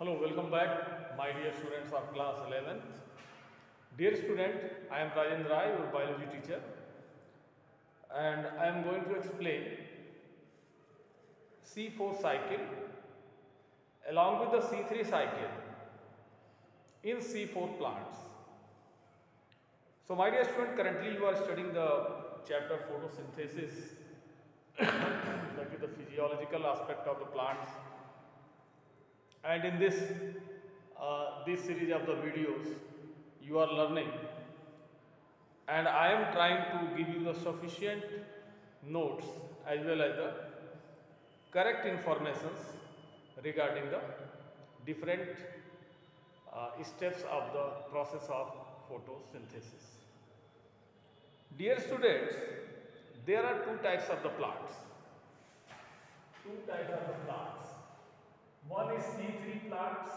Hello, welcome back, my dear students of class 11th. Dear student, I am Rajendra Rai, your biology teacher, and I am going to explain C4 cycle along with the C3 cycle in C4 plants. So, my dear student, currently you are studying the chapter photosynthesis, that is the physiological aspect of the plants, and in this series of the videos you are learning, and I am trying to give you the sufficient notes as well as the correct informations regarding the different steps of the process of photosynthesis. Dear students, there are two types of the plants. Two types of the plants. One is C3 plants.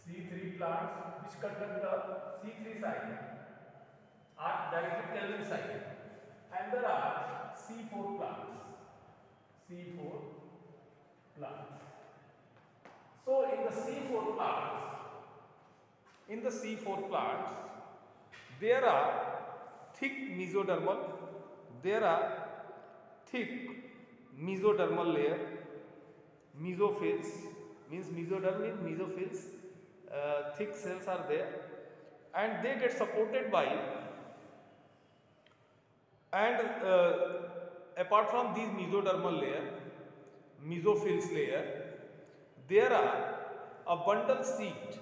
C3 plants which conduct the C3 cycle are directly Calvin cycle, and there are C4 plants. C4 plants. So in the C4 plants, there are thick mesodermal layer. Mesophils means mesophils. Thick cells are there, and they get supported by, and apart from these mesodermal layer, mesophils layer, there are a bundle seed.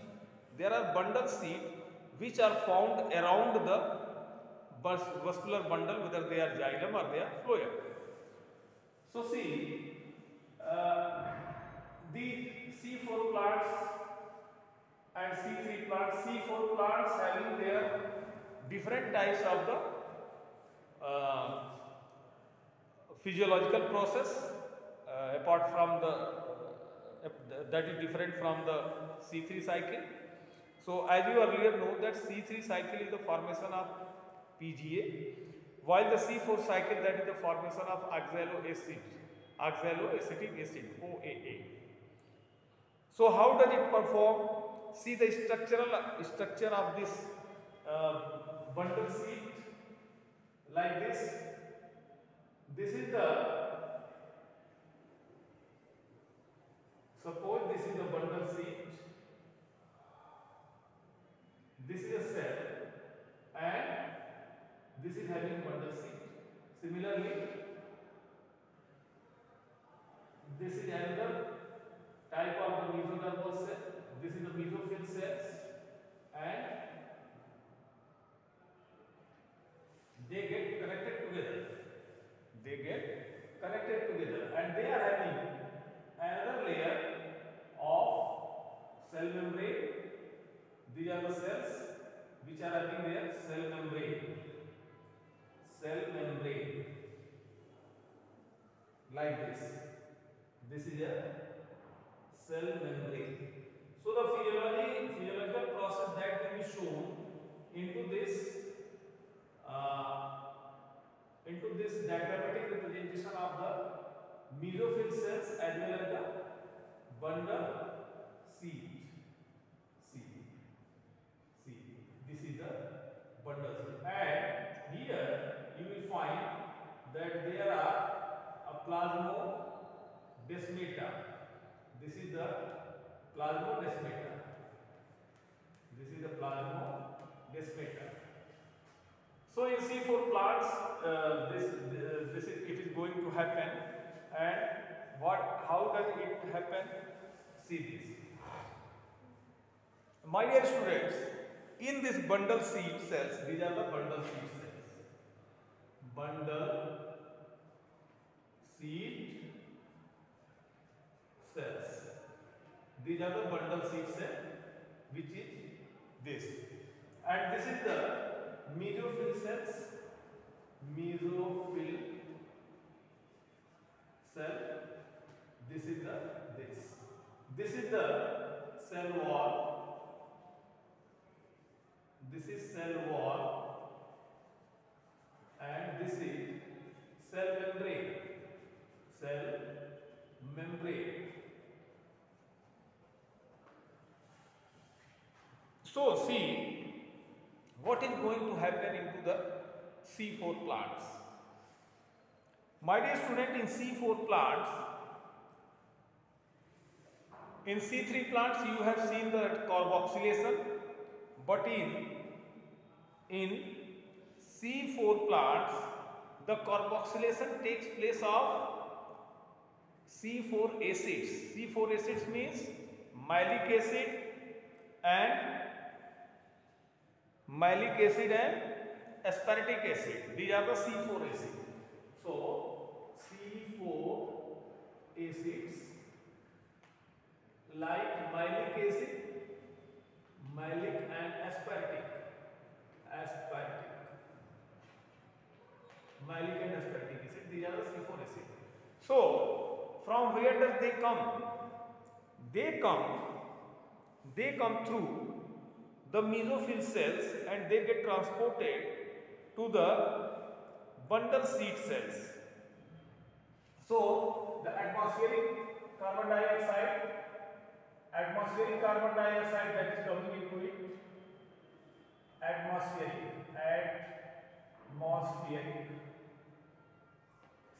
There are bundle seed which are found around the vascular bundle, whether they are xylem or they are phloem. So see, the C4 plants and C3 plants. C4 plants having their different types of the physiological process, apart from that is different from the C3 cycle. So as you earlier know that C3 cycle is the formation of PGA, while the C4 cycle, that is the formation of oxaloacetic acid, OAA. So how does it perform? See the structure of this bundle seed like this. This is the, suppose this is the bundle seed. This is a cell, and this is having bundle seed. Similarly, this is another type of the mesodermal cell. This is the mesophil cells, and they get connected together. And they are having another layer of cell membrane. These are the cells which are having their cell membrane. Like this. This is a cell membrane. So the physiological process that will be shown into this diagrammatic representation of the mesophil cells as well as the bundle seed. This is the bundle seed, and here you will find that there are a plasmodesmata. This is the plasmodesmata. So in C4 plants, it is going to happen, and how does it happen? See this, my dear students. In this bundle seed cells, these are the bundle seed cells. Bundle seed cells. These are the bundle seed cell, which is this, and this is the mesophil cells. Mesophil cell. This is the cell wall. This is cell wall, and this is cell membrane. So see what is going to happen into the C4 plants. My dear student, in C4 plants, in C3 plants you have seen the carboxylation, but in C4 plants the carboxylation takes place of C4 acids. C4 acids means malic acid and aspartic acid. These are the C4 acids. So C4 acids like malic acid, malic and aspartic, malic and aspartic acid, these are the C4 acids. So from where does they come? They come through the mesophyll cells and they get transported to the bundle seed cells. So the atmospheric carbon dioxide that is coming into it, atmospheric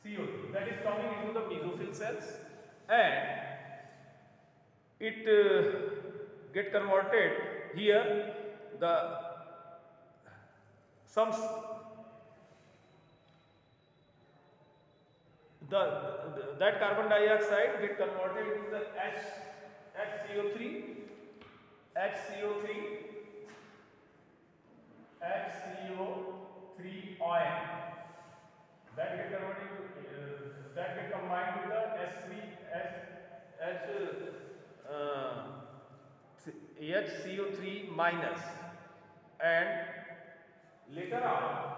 CO2 that is coming into the mesophyll cells, and it get converted here. That carbon dioxide get converted into the HCO3 ion that get converted that get combined with the HCO3 minus, and later on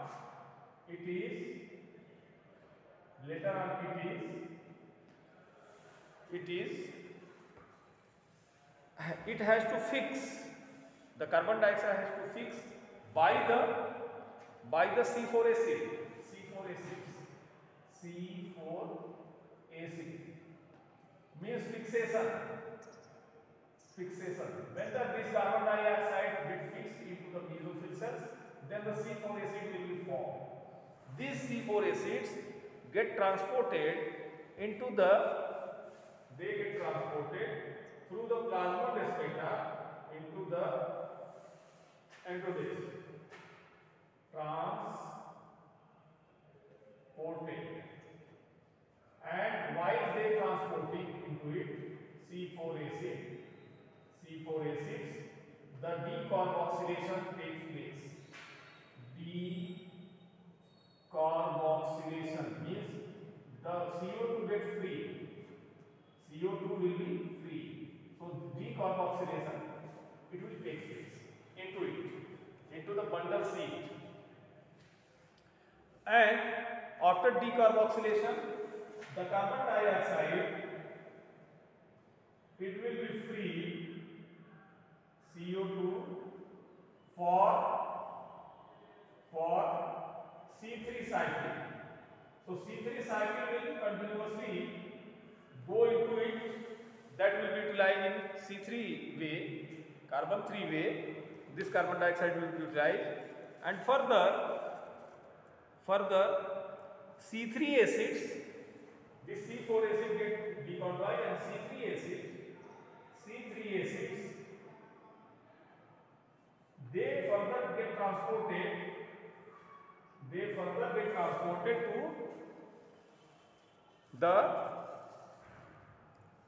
it has to fix, the carbon dioxide has to fix by the C4 acid means fixation. When this carbon dioxide get fixed into the mesophyll cells, then the C4 acid will be formed. These C4 acids get transported through the plasmodesmata into this transported, and while they transporting into it C4 acids, the decarboxylation takes place. Decarboxylation means the CO2 get free. CO2 will be free. So decarboxylation, it will take place into the bundle seed. And after decarboxylation, the carbon dioxide, it will be free CO2 for C3 cycle. So C3 cycle will continuously go into it, that will be utilized in C3 way, carbon 3 way. This carbon dioxide will be utilized, and further C3 acids, this C4 acid get decarboxyled, and C3 acids they further get transported to the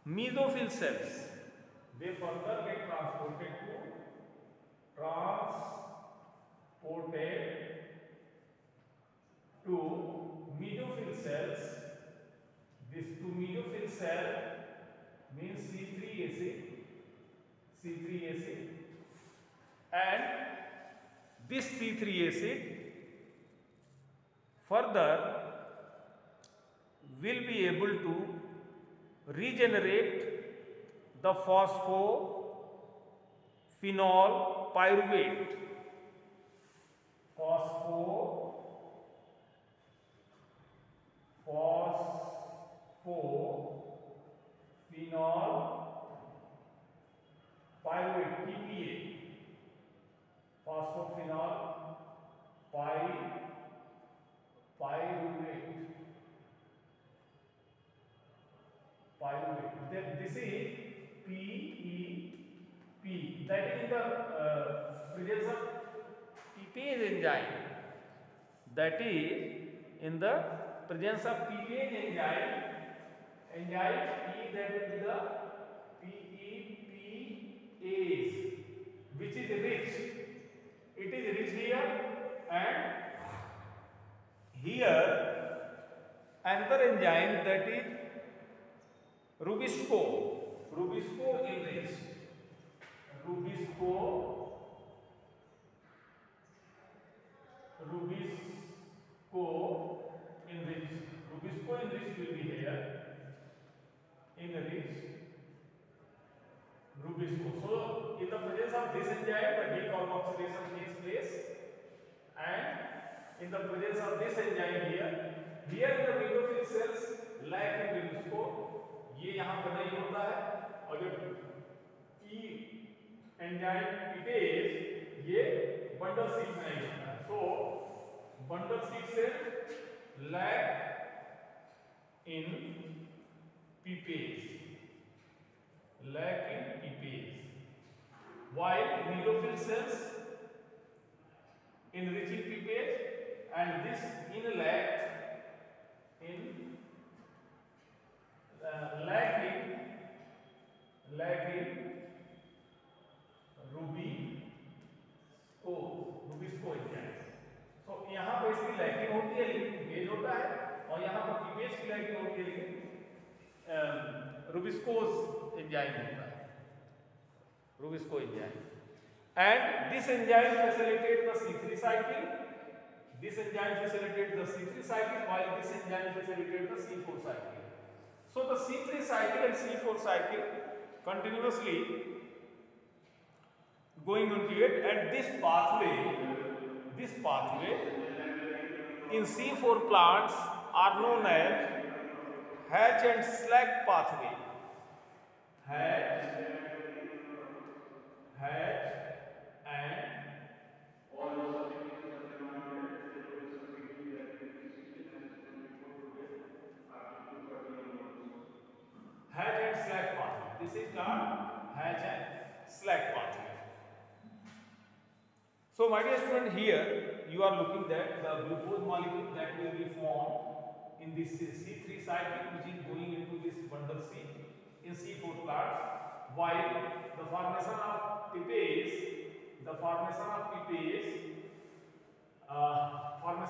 mesophyll cells. This to mesophyll cell means C3 acid, and this C3 acid further will be able to regenerate the phosphophenol pyruvate. Phosphophenol pyruvate, PPA. phosphophenol pyruvate. Then this is PEP. That is in the presence of PPase enzyme. That is in the presence of PPase enzyme. Enzyme E, that will be the PEPase, which is rich. It is rich here, and here another enzyme, that is Rubisco. Rubisco enriched. Rubisco enriched. Rubisco enriched will be here. Enriched Rubisco. So in the presence of this enzyme, the decarboxylation takes place, and in the presence of this enzyme here the neutrophil cells lack in Rubisco. ये यहाँ पर नहीं होता है, और जो E enzyme PPase ये bundle seat में नहीं होता है. So bundle seed cell lack in PPase. While neutrophil cells enriching PPase, and this in lack in Rubisco enzyme. So यहाँ पे इसकी लैकिंग होती है लेकिन PPase होता है, और यहाँ पर PPase की लैकिंग होती है लेकिन Rubisco's enzyme होता है. Rubisco enzyme. And this enzyme facilitates the C3 cycle. This enzyme facilitates the C3 cycle, while this enzyme facilitates the C4 cycle. So the C3 cycle and C4 cycle continuously going into it, and this pathway in C4 plants are known as Hatch and Slack pathway. Hatch and Slack pathway. This is called Hatch and Slack pathway. So my dear student, here you are looking that the glucose molecule that will be formed in this C3 cycle, which is going into this bundle C in C4 plants, while the formation of PPase, formation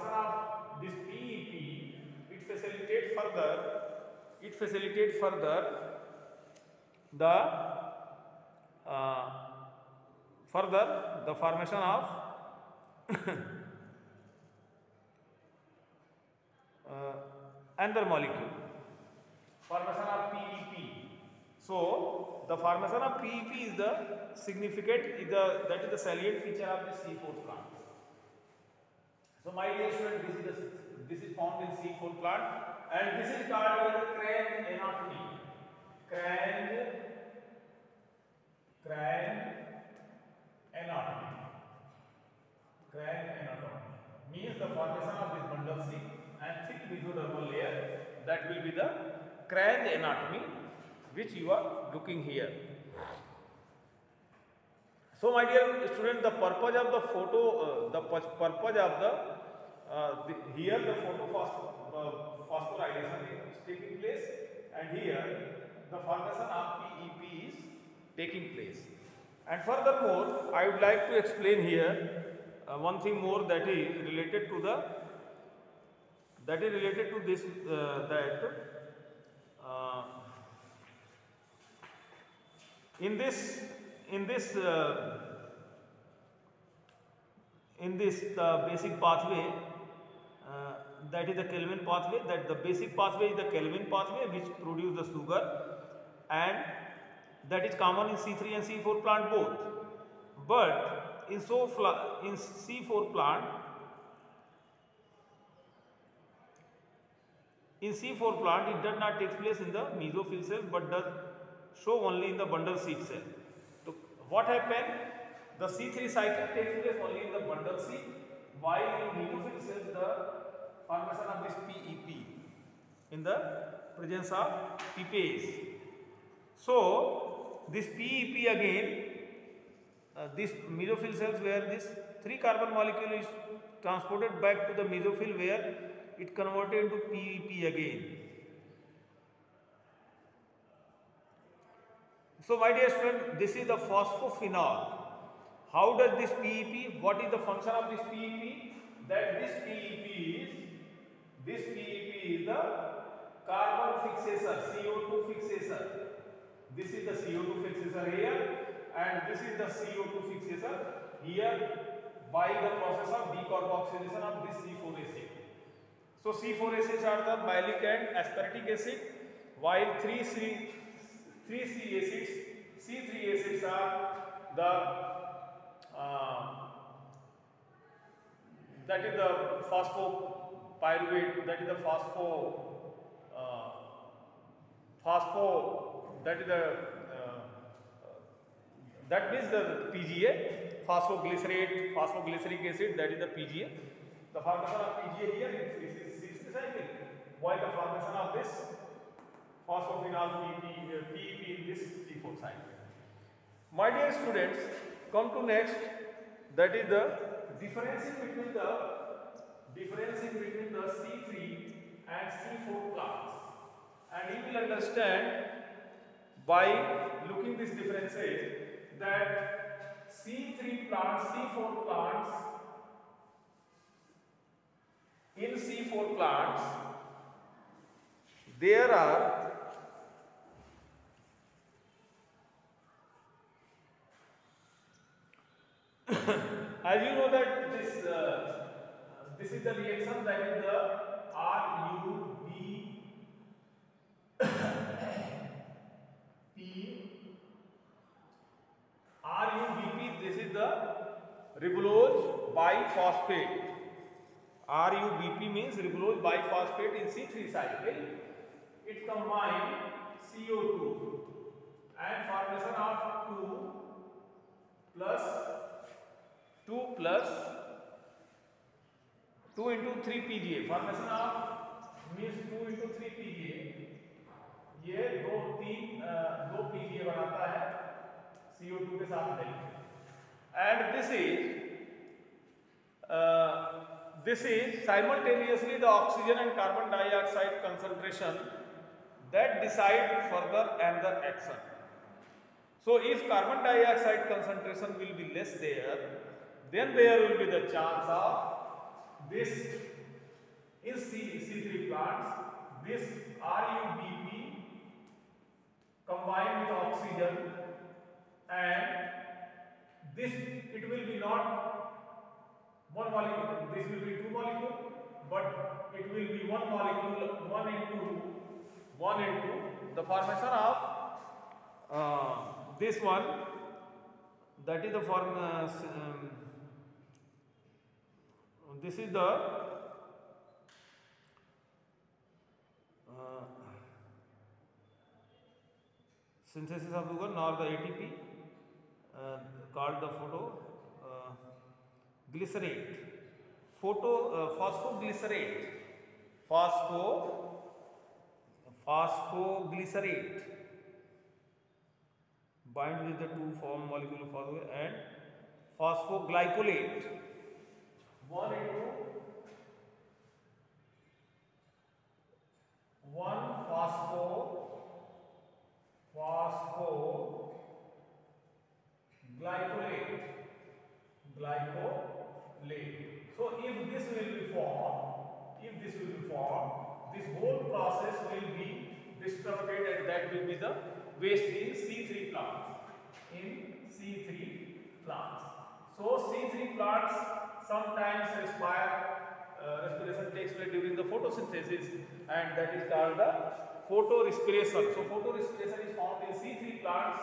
of this PEP, it facilitates further the formation of another molecule, formation of PEP. So the formation of PEP is the significant, that is the salient feature of the C4 plant. So my dear student, this is found in C4 plant, and this is called the Crane anatomy. Crane anatomy means the formation of this bundle C and thick mesodermal layer, that will be the crane anatomy, which you are looking here. So my dear student, the purpose of the here the phosphorylation is taking place, and here the formation of PEP is taking place. And furthermore, I would like to explain here one thing more, that is related to this in this basic pathway, that is the Kelvin pathway. That the basic pathway is the Kelvin pathway, which produce the sugar, and that is common in C3 and C4 plant both. But in C4 plant, it does not take place in the mesophyll cell, but does show only in the bundle seed cell. So what happened? The C3 cycle takes place only in the bundle C, while in neutrophil cells the formation of this PEP in the presence of PPase. So this PEP again, this mesophyll cells where this 3 carbon molecule is transported back to the mesophyll where it converted into PEP again. So my dear student, this is the phosphophenol. How does this PEP, what is the function of this PEP? That this PEP is the carbon fixator, CO2 fixator. This is the CO2 fixator here, and this is the CO2 fixator here by the process of decarboxylation of this C4 acid. So C4 acids are the malic and aspartic acid, while 3C acids, C3 acids are the that is the phosphopyruvate, that is the that means the PGA, phosphoglyceric acid, that is the PGA. The formation of PGA here is C3 cycle, while the formation of this phosphophenol PEP in this C4 cycle. My dear students, come to next, that is the difference between the C3 and C4 plants, and you will understand by looking this differences that C3 plants, C4 plants, in C4 plants there are as you know that this is the reaction, that is the RUBP, this is the ribulose biphosphate. RUBP means ribulose biphosphate in C3 cycle. It combines CO2 and formation of 2 into 3 PGA. Formation of means 2 into 3 PGA. ये दो PGA बनाता है CO2 के साथ मिलकर. And this is simultaneously the oxygen and carbon dioxide concentration that decide further another action. So if carbon dioxide concentration will be less there, then there will be the chance of this in C3 plants, this RUBP combined with oxygen, and this, it will be not one molecule, this will be 2 molecules, but it will be one molecule, 1 into the formation of this one, that is the form, this is the synthesis of sugar, nor the ATP called the phosphoglycerate, phosphoglycerate bind with the 2 form molecule of phosphorus and phosphoglycolate, 1 into 1 phosphoglycolate. So if this will be formed, this whole process will be disrupted, and that will be the waste in C3 plants. So C3 plants sometimes respiration takes place during the photosynthesis, and that is called the photorespiration. So photorespiration is found in C3 plants,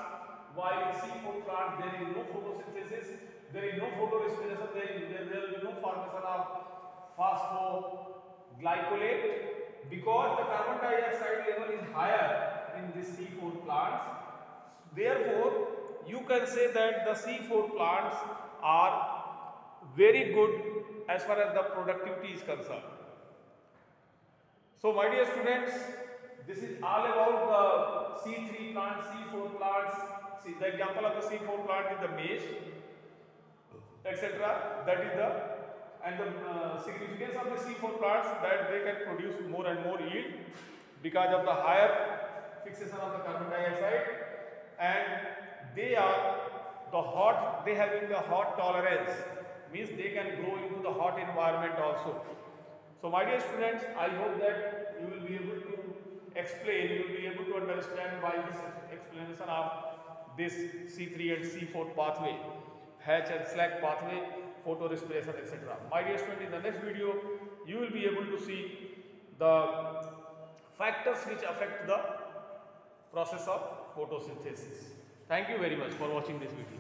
while in C4 plants there is no photosynthesis, there is no photorespiration, there will be no formation of phosphoglycolate, because the carbon dioxide level is higher in this C4 plants. Therefore you can say that the C4 plants are very good as far as the productivity is concerned. So my dear students, this is all about the C3 plants, C4 plants. See, the example of the C4 plant is the maize, etc. That is the significance of the C4 plants, that they can produce more and more yield because of the higher fixation of the carbon dioxide, and they having the hot tolerance, means they can grow into the hot environment also. So my dear students, I hope that you will be able to explain, you will be able to understand by this explanation of this C3 and C4 pathway, hatch and slack pathway, photorespiration, etc. My dear student, in the next video, you will be able to see the factors which affect the process of photosynthesis. Thank you very much for watching this video.